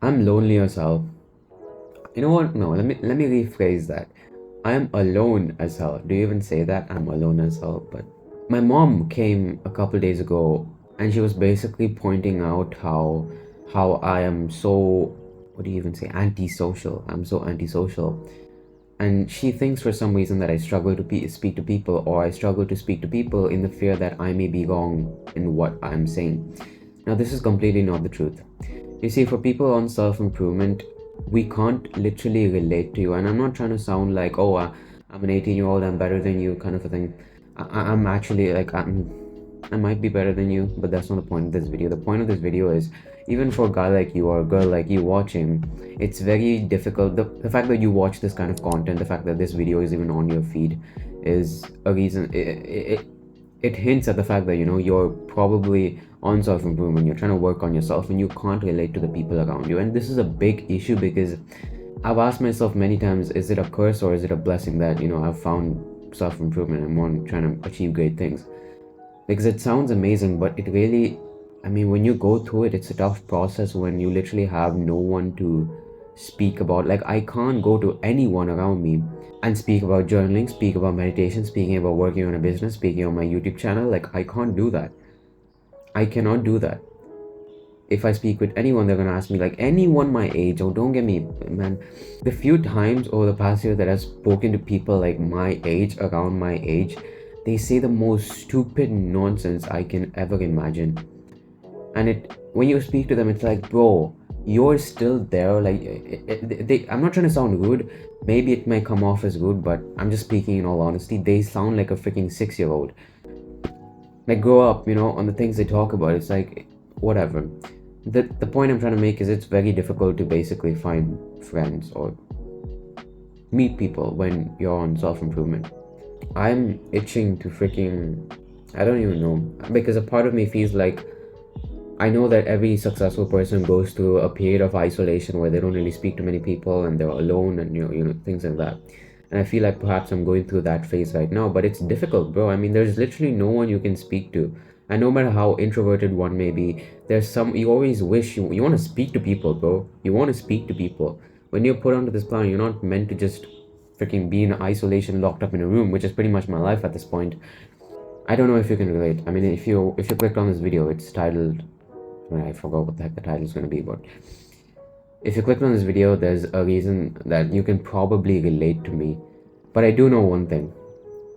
I'm lonely as hell. You know what? No, let me rephrase that. I am alone as hell. Do you even say that? I'm alone as hell. But my mom came a couple days ago, and she was basically pointing out how I am so, what do you even say, antisocial. I'm so antisocial. And she thinks for some reason that I struggle to speak to people, or I struggle to speak to people in the fear that I may be wrong in what I'm saying. Now, this is completely not the truth. You see, for people on self improvement, we can't literally relate to you. And I'm not trying to sound like, oh, I'm an 18-year-old, I'm better than you, kind of a thing. I'm actually like, I might be better than you, but that's not the point of this video. The point of this video is, even for a guy like you or a girl like you watching, it's very difficult. The fact that you watch this kind of content, the fact that this video is even on your feed, is a reason. It hints at the fact that you're probably on self-improvement, you're trying to work on yourself, and you can't relate to the people around you. And this is a big issue, because I've asked myself many times, is it a curse or is it a blessing that I've found self-improvement and I'm trying to achieve great things? Because it sounds amazing, but it really, I mean, when you go through it, it's a tough process when you literally have no one to speak about. Like, I can't go to anyone around me and speak about journaling, speak about meditation, speaking about working on a business, speaking on my YouTube channel. Like, I can't do that. I cannot do that. If I speak with anyone, they're gonna ask me, like, anyone my age. Oh, don't get me, man. The few times over the past year that I've spoken to people like my age, around my age, they say the most stupid nonsense I can ever imagine. And when you speak to them, it's like, bro, you're still there. Like, I'm not trying to sound rude. Maybe it may come off as rude, but I'm just speaking in all honesty. They sound like a freaking 6-year-old. Like, grow up, on the things they talk about. It's like, whatever. The point I'm trying to make is, it's very difficult to basically find friends or meet people when you're on self-improvement. I'm itching to freaking, I don't even know, because a part of me feels like, I know that every successful person goes through a period of isolation where they don't really speak to many people and they're alone, and things like that. And I feel like perhaps I'm going through that phase right now, but it's difficult, bro. I mean, there's literally no one you can speak to. And no matter how introverted one may be, you always wish you want to speak to people, bro. You want to speak to people. When you're put onto this planet, you're not meant to just freaking be in isolation, locked up in a room, which is pretty much my life at this point. I don't know if you can relate. I mean, if you clicked on this video, it's titled, I forgot what the heck the title is going to be, but if you clicked on this video, there's a reason that you can probably relate to me. But I do know one thing.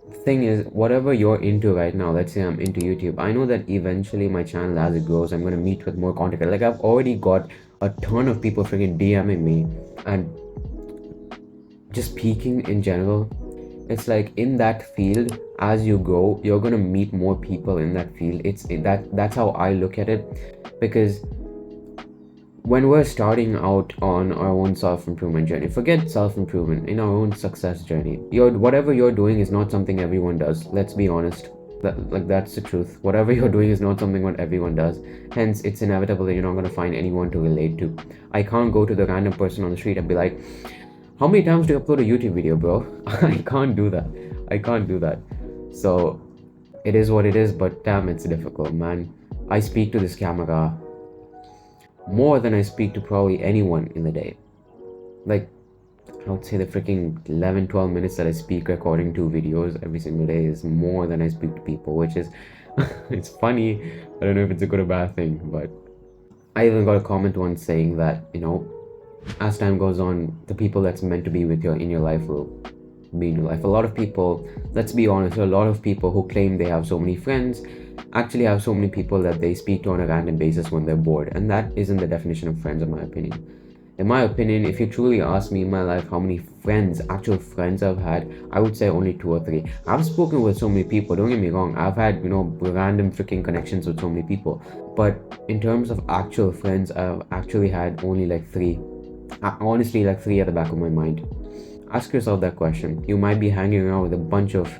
The thing is, whatever you're into right now, let's say I'm into YouTube, I know that eventually my channel, as it grows, I'm going to meet with more content. Like, I've already got a ton of people freaking DMing me and just speaking in general. It's like, in that field, as you grow, you're going to meet more people in that field. That's how I look at it. Because when we're starting out on our own self-improvement journey, forget self-improvement, in our own success journey, whatever you're doing is not something everyone does. Let's be honest. That's the truth. Whatever you're doing is not something what everyone does. Hence, it's inevitable that you're not going to find anyone to relate to. I can't go to the random person on the street and be like, how many times do you upload a YouTube video, bro? I can't do that. So it is what it is, but damn, it's difficult, man. I speak to this camera more than I speak to probably anyone in the day. Like, I would say the freaking 11-12 minutes that I speak recording 2 videos every single day is more than I speak to people, which is it's funny. I don't know if it's a good or bad thing, but I even got a comment once saying that, as time goes on, the people that's meant to be with you in your life will be in your life. A lot of people, let's be honest, a lot of people who claim they have so many friends actually have so many people that they speak to on a random basis when they're bored, and that isn't the definition of friends, in my opinion. In my opinion, if you truly ask me in my life how many actual friends I've had, I would say only 2 or 3. I've spoken with so many people, don't get me wrong, I've had, random freaking connections with so many people, but in terms of actual friends, I've actually had only like 3. Honestly, like 3 at the back of my mind. Ask yourself that question. You might be hanging around with a bunch of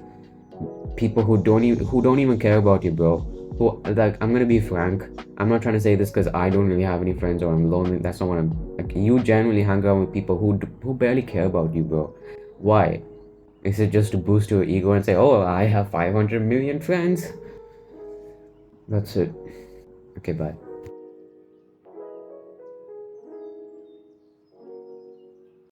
people who don't even care about you, bro. Like, I'm gonna be frank, I'm not trying to say this because I don't really have any friends or I'm lonely. That's not what I'm like. You generally hang around with people who barely care about you, bro. Why? Is it just to boost your ego and say, oh, I have 500 million friends? That's it. Okay, bye.